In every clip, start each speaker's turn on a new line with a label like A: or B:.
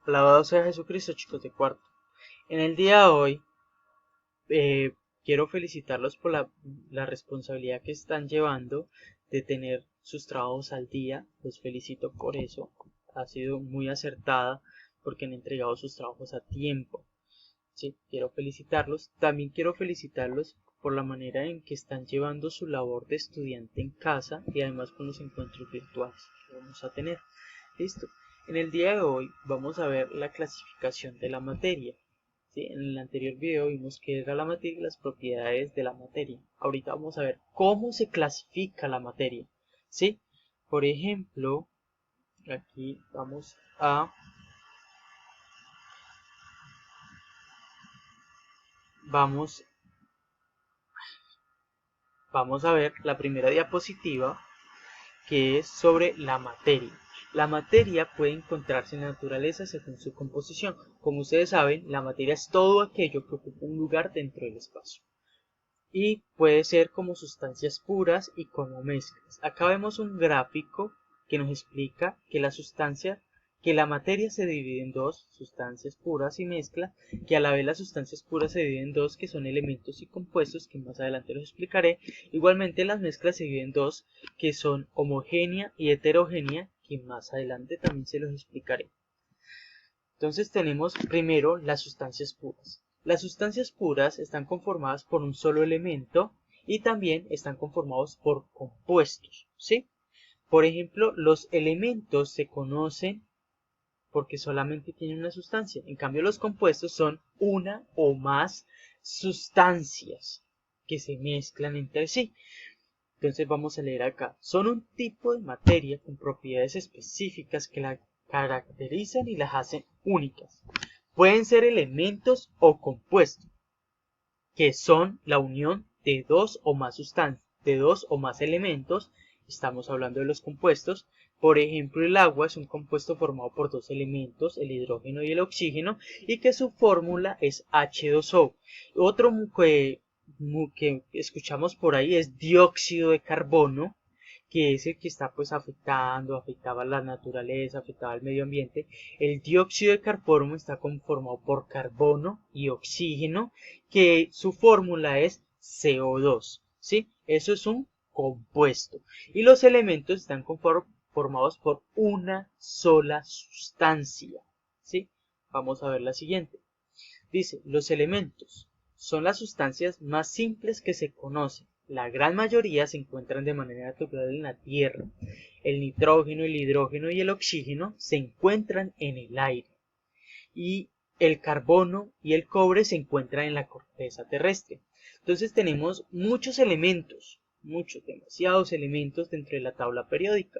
A: Alabado sea Jesucristo, chicos de cuarto. En el día de hoy eh, quiero felicitarlos por la responsabilidad que están llevando de tener sus trabajos al día. Los felicito por eso. Ha sido muy acertada porque han entregado sus trabajos a tiempo. Sí, quiero felicitarlos. También quiero felicitarlos por la manera en que están llevando su labor de estudiante en casa y además con los encuentros virtuales que vamos a tener. Listo. En el día de hoy vamos a ver la clasificación de la materia. ¿Sí? En el anterior video vimos qué era la materia y las propiedades de la materia. Ahorita vamos a ver cómo se clasifica la materia. ¿Sí? Por ejemplo, aquí vamos, vamos a ver la primera diapositiva, que es sobre la materia. La materia puede encontrarse en la naturaleza según su composición. Como ustedes saben, la materia es todo aquello que ocupa un lugar dentro del espacio. Y puede ser como sustancias puras y como mezclas. Acá vemos un gráfico que nos explica que la materia se divide en dos, sustancias puras y mezcla, que a la vez las sustancias puras se dividen en dos, que son elementos y compuestos, que más adelante los explicaré. Igualmente las mezclas se dividen en dos, que son homogénea y heterogénea, que más adelante también se los explicaré. Entonces tenemos primero las sustancias puras. Las sustancias puras están conformadas por un solo elemento y también están conformados por compuestos, ¿sí? Por ejemplo, los elementos se conocen porque solamente tienen una sustancia. En cambio, los compuestos son una o más sustancias que se mezclan entre sí. Entonces vamos a leer acá. Son un tipo de materia con propiedades específicas que la caracterizan y las hacen únicas. Pueden ser elementos o compuestos, que son la unión de dos o más sustancias, de dos o más elementos. Estamos hablando de los compuestos. Por ejemplo, el agua es un compuesto formado por dos elementos, el hidrógeno y el oxígeno, y que su fórmula es H2O. Otro que escuchamos por ahí es dióxido de carbono, que es el que está pues afectaba a la naturaleza, afectaba al medio ambiente. El dióxido de carbono está conformado por carbono y oxígeno, que su fórmula es CO2, ¿sí? Eso es un compuesto. Y los elementos están formados por una sola sustancia, ¿sí? Vamos a ver la siguiente. Dice, los elementos son las sustancias más simples que se conocen. La gran mayoría se encuentran de manera natural en la Tierra. El nitrógeno, el hidrógeno y el oxígeno se encuentran en el aire. Y el carbono y el cobre se encuentran en la corteza terrestre. Entonces tenemos muchos elementos, demasiados elementos dentro de la tabla periódica.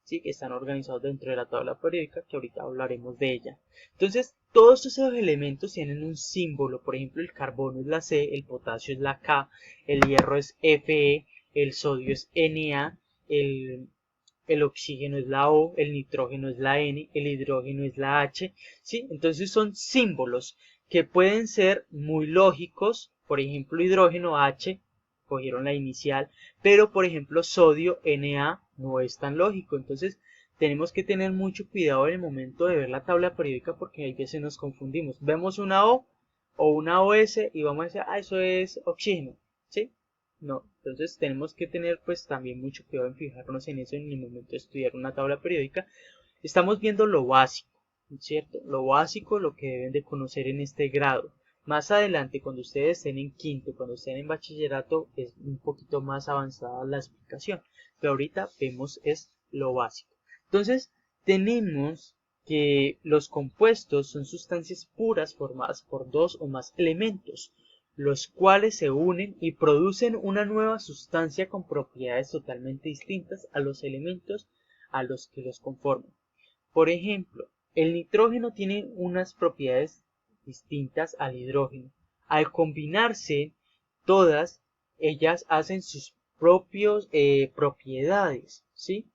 A: ¿Sí? Que están organizados dentro de la tabla periódica, que ahorita hablaremos de ella. Entonces, todos esos elementos tienen un símbolo. Por ejemplo, el carbono es la C, el potasio es la K, el hierro es Fe, el sodio es Na, el oxígeno es la O, el nitrógeno es la N, el hidrógeno es la H, ¿sí? Entonces son símbolos que pueden ser muy lógicos. Por ejemplo, hidrógeno H, cogieron la inicial, pero por ejemplo sodio Na no es tan lógico. Entonces tenemos que tener mucho cuidado en el momento de ver la tabla periódica, porque hay veces nos confundimos. Vemos una o una OS y vamos a decir, eso es oxígeno, ¿sí? No, entonces tenemos que tener pues también mucho cuidado en fijarnos en eso en el momento de estudiar una tabla periódica. Estamos viendo lo básico, ¿cierto? Lo básico, lo que deben de conocer en este grado. Más adelante, cuando ustedes estén en quinto, cuando estén en bachillerato, es un poquito más avanzada la explicación. Pero ahorita vemos es lo básico. Entonces, tenemos que los compuestos son sustancias puras formadas por dos o más elementos, los cuales se unen y producen una nueva sustancia con propiedades totalmente distintas a los elementos a los que los conforman. Por ejemplo, el nitrógeno tiene unas propiedades distintas al hidrógeno. Al combinarse, todas ellas hacen sus propias propiedades, ¿sí?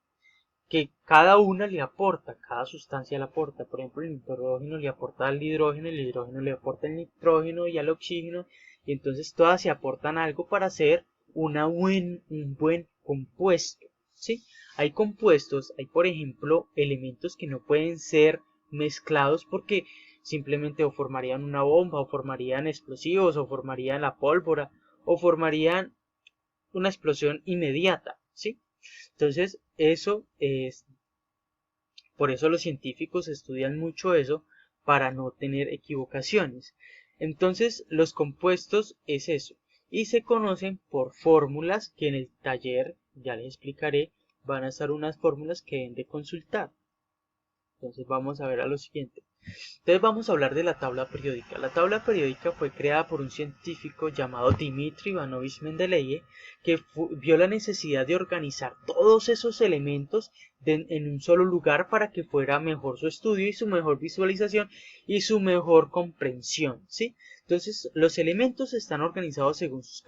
A: Que cada una le aporta, cada sustancia le aporta. Por ejemplo, el nitrógeno le aporta al hidrógeno, el hidrógeno le aporta al nitrógeno y al oxígeno, y entonces todas se aportan algo para hacer un buen compuesto, ¿sí? Hay compuestos, hay por ejemplo elementos que no pueden ser mezclados porque simplemente o formarían una bomba, o formarían explosivos, o formarían la pólvora, o formarían una explosión inmediata, ¿sí? Entonces, por eso los científicos estudian mucho eso para no tener equivocaciones. Entonces, los compuestos es eso. Y se conocen por fórmulas que en el taller, ya les explicaré, van a estar unas fórmulas que deben de consultar. Entonces vamos a ver a lo siguiente. Entonces vamos a hablar de la tabla periódica. La tabla periódica fue creada por un científico llamado Dmitri Ivanovich Mendeleev, que vio la necesidad de organizar todos esos elementos en un solo lugar para que fuera mejor su estudio y su mejor visualización y su mejor comprensión, ¿sí? Entonces los elementos están organizados según sus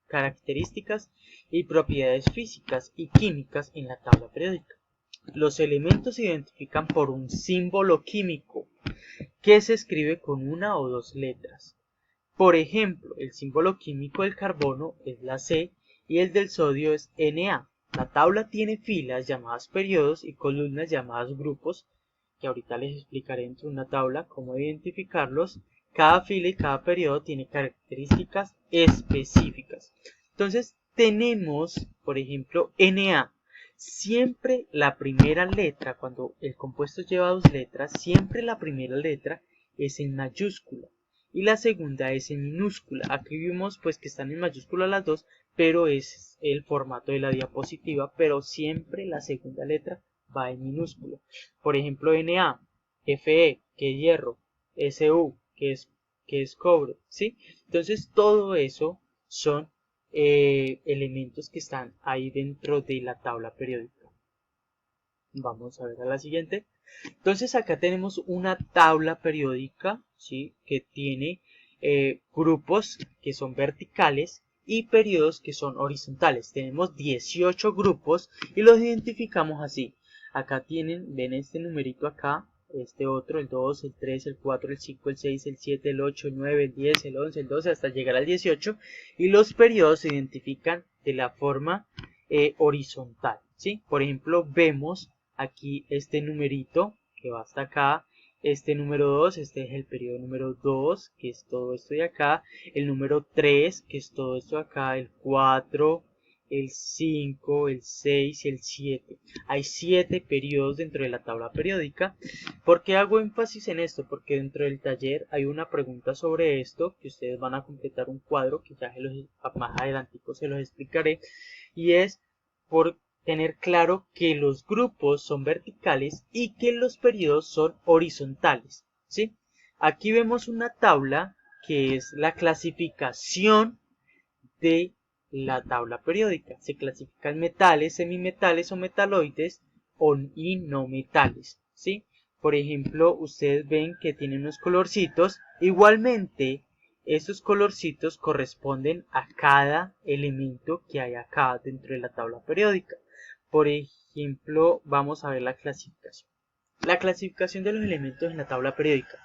A: características y propiedades físicas y químicas en la tabla periódica. Los elementos se identifican por un símbolo químico que se escribe con una o dos letras. Por ejemplo, el símbolo químico del carbono es la C y el del sodio es Na. La tabla tiene filas llamadas periodos y columnas llamadas grupos, que ahorita les explicaré dentro de una tabla cómo identificarlos. Cada fila y cada periodo tiene características específicas. Entonces tenemos, por ejemplo, Na. Siempre la primera letra, cuando el compuesto lleva dos letras, siempre la primera letra es en mayúscula y la segunda es en minúscula. Aquí vimos pues que están en mayúscula las dos, pero es el formato de la diapositiva, pero siempre la segunda letra va en minúscula. Por ejemplo, Na, Fe, que es hierro, Su, que es cobre, ¿sí? Entonces todo eso son elementos que están ahí dentro de la tabla periódica. Vamos a ver a la siguiente. Entonces acá tenemos una tabla periódica, ¿sí? Que tiene grupos que son verticales y periodos que son horizontales. Tenemos 18 grupos y los identificamos así. Acá ven este numerito acá, este otro, el 2, el 3, el 4, el 5, el 6, el 7, el 8, el 9, el 10, el 11, el 12, hasta llegar al 18. Y los periodos se identifican de la forma horizontal, ¿sí? Por ejemplo, vemos aquí este numerito que va hasta acá, este número 2, este es el periodo número 2, que es todo esto de acá, el número 3, que es todo esto de acá, el 4, el 5, el 6 y el 7. Hay 7 periodos dentro de la tabla periódica. ¿Por qué hago énfasis en esto? Porque dentro del taller hay una pregunta sobre esto, que ustedes van a completar un cuadro, que ya más adelantico se los explicaré, y es por tener claro que los grupos son verticales y que los periodos son horizontales, ¿sí? Aquí vemos una tabla que es la clasificación de la tabla periódica. Se clasifican metales, semimetales o metaloides y no metales, ¿sí? Por ejemplo, ustedes ven que tienen unos colorcitos. Igualmente, esos colorcitos corresponden a cada elemento que hay acá dentro de la tabla periódica. Por ejemplo, vamos a ver la clasificación. La clasificación de los elementos en la tabla periódica.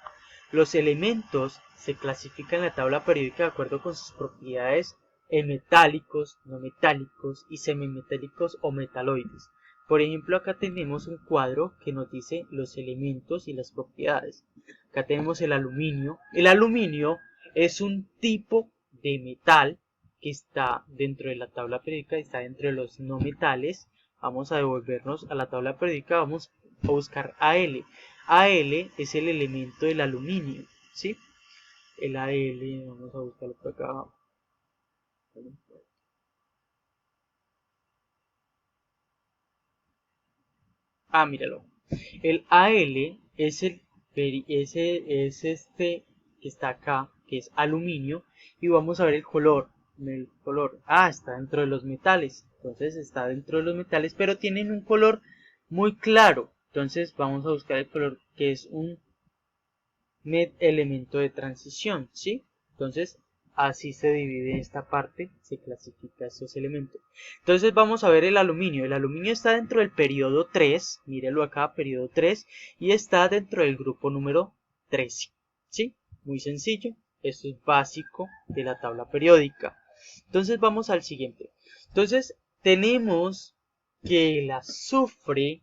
A: Los elementos se clasifican en la tabla periódica de acuerdo con sus propiedades en metálicos, no metálicos y semimetálicos o metaloides. Por ejemplo, acá tenemos un cuadro que nos dice los elementos y las propiedades. Acá tenemos el aluminio. El aluminio es un tipo de metal que está dentro de la tabla periódica, está dentro de los no metales. Vamos a devolvernos a la tabla periódica, vamos a buscar Al. Al es el elemento del aluminio, ¿sí? El Al, vamos a buscarlo por acá abajo. Míralo. El Al es este que está acá, que es aluminio, y vamos a ver el color. Está dentro de los metales. Entonces está dentro de los metales, pero tienen un color muy claro. Entonces vamos a buscar el color que es un elemento de transición, ¿sí? Entonces así se divide esta parte, se clasifica estos elementos. Entonces vamos a ver el aluminio. El aluminio está dentro del periodo 3, mírelo acá, periodo 3, y está dentro del grupo número 13, ¿sí? Muy sencillo, esto es básico de la tabla periódica. Entonces vamos al siguiente. Entonces tenemos que el azufre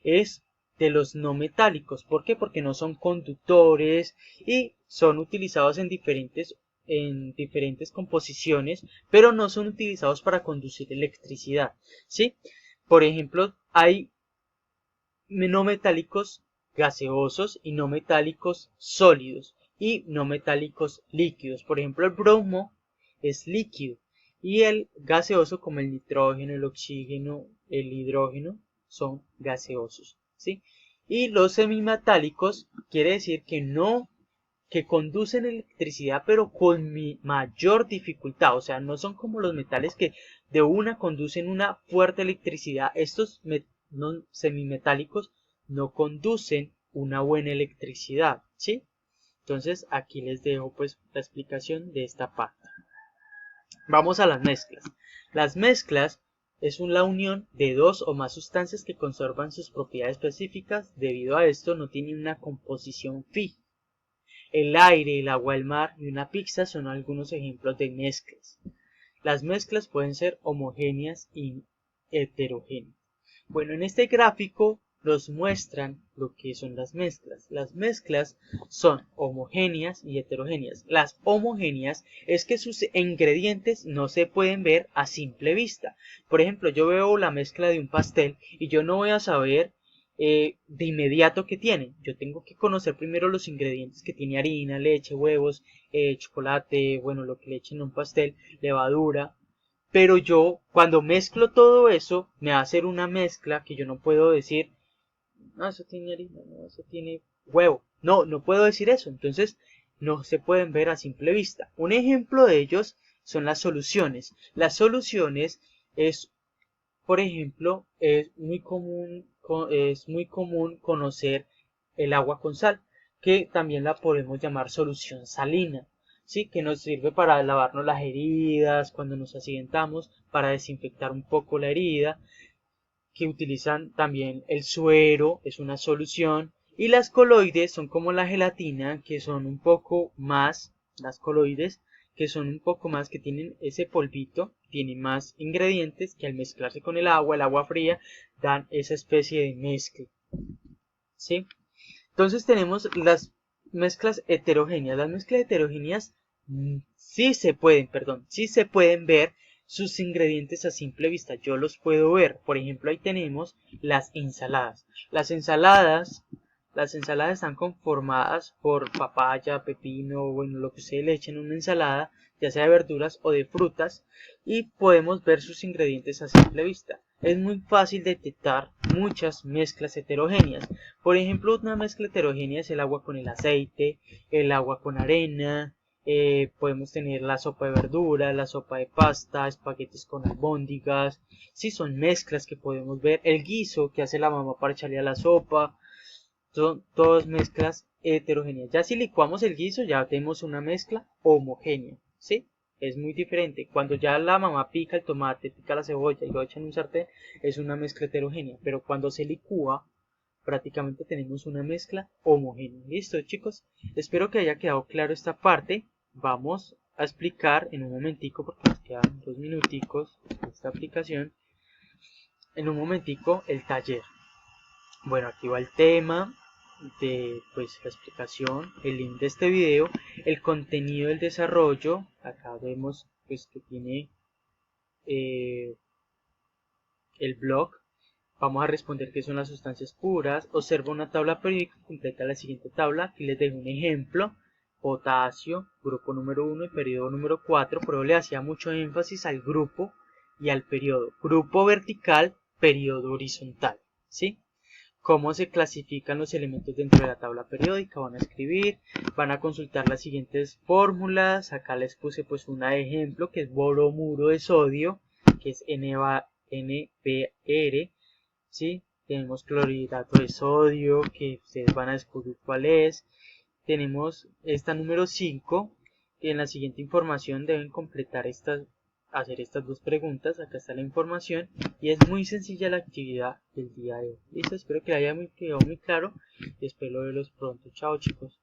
A: es de los no metálicos. ¿Por qué? Porque no son conductores y son utilizados en diferentes composiciones, pero no son utilizados para conducir electricidad, ¿sí? Por ejemplo, hay no metálicos gaseosos y no metálicos sólidos y no metálicos líquidos. Por ejemplo, el bromo es líquido y el gaseoso, como el nitrógeno, el oxígeno, el hidrógeno, son gaseosos, ¿sí? Y los semimetálicos quiere decir que conducen electricidad pero con mayor dificultad, o sea, no son como los metales que de una conducen una fuerte electricidad. Estos semimetálicos no conducen una buena electricidad, ¿sí? Entonces aquí les dejo pues la explicación de esta parte. Vamos a las mezclas. Las mezclas es la unión de dos o más sustancias que conservan sus propiedades específicas. Debido a esto no tienen una composición fija. El aire, el agua, el mar y una pizza son algunos ejemplos de mezclas. Las mezclas pueden ser homogéneas y heterogéneas. Bueno, en este gráfico nos muestran lo que son las mezclas. Las mezclas son homogéneas y heterogéneas. Las homogéneas es que sus ingredientes no se pueden ver a simple vista. Por ejemplo, yo veo la mezcla de un pastel y yo no voy a saber de inmediato qué tiene. Yo tengo que conocer primero los ingredientes que tiene: harina, leche, huevos, chocolate, bueno, lo que le echen a un pastel, levadura. Pero yo, cuando mezclo todo eso, me va a hacer una mezcla que yo no puedo decir, no, eso tiene harina, no, eso tiene huevo. No, no puedo decir eso. Entonces, no se pueden ver a simple vista. Un ejemplo de ellos son las soluciones. Las soluciones es, por ejemplo, es muy común conocer el agua con sal, que también la podemos llamar solución salina. ¿Sí? Que nos sirve para lavarnos las heridas cuando nos accidentamos, para desinfectar un poco la herida, que utilizan también el suero, es una solución, y las coloides son como la gelatina, que son un poco más, las coloides, que son un poco más, que tienen ese polvito, tienen más ingredientes que al mezclarse con el agua fría, dan esa especie de mezcla, ¿sí? Entonces tenemos las mezclas heterogéneas. Las mezclas heterogéneas sí se pueden ver sus ingredientes a simple vista. Yo los puedo ver. Por ejemplo, ahí tenemos las ensaladas. Las ensaladas están conformadas por papaya, pepino, bueno, lo que ustedes le echen a una ensalada, ya sea de verduras o de frutas, y podemos ver sus ingredientes a simple vista. Es muy fácil detectar muchas mezclas heterogéneas. Por ejemplo, una mezcla heterogénea es el agua con el aceite, el agua con arena, podemos tener la sopa de verduras, la sopa de pasta, espaguetis con albóndigas. Sí, son mezclas que podemos ver. El guiso que hace la mamá para echarle a la sopa. Son todas mezclas heterogéneas. Ya si licuamos el guiso, ya tenemos una mezcla homogénea, ¿sí? Es muy diferente. Cuando ya la mamá pica el tomate, pica la cebolla y lo echa en un sartén, es una mezcla heterogénea. Pero cuando se licúa, prácticamente tenemos una mezcla homogénea. ¿Listo, chicos? Espero que haya quedado claro esta parte. Vamos a explicar en un momentico, porque nos quedan 2 minuticos de esta aplicación, en un momentico el taller. Bueno, aquí va el tema de pues la explicación, el link de este video, el contenido del desarrollo. Acá vemos pues que tiene el blog. Vamos a responder qué son las sustancias puras. Observa una tabla periódica, completa la siguiente tabla. Aquí les dejo un ejemplo: potasio, grupo número 1 y periodo número 4, pero le hacía mucho énfasis al grupo y al periodo. Grupo vertical, periodo horizontal, ¿sí? Cómo se clasifican los elementos dentro de la tabla periódica. Van a escribir, van a consultar las siguientes fórmulas. Acá les puse pues una de ejemplo, que es bromuro de sodio, que es NBr, ¿sí? Tenemos clorhidrato de sodio, que ustedes van a descubrir cuál es. Tenemos esta número 5, que en la siguiente información deben completar hacer estas 2 preguntas. Acá está la información y es muy sencilla la actividad del día de hoy. Listo, espero que haya quedado muy claro y espero verlos pronto. Chao, chicos.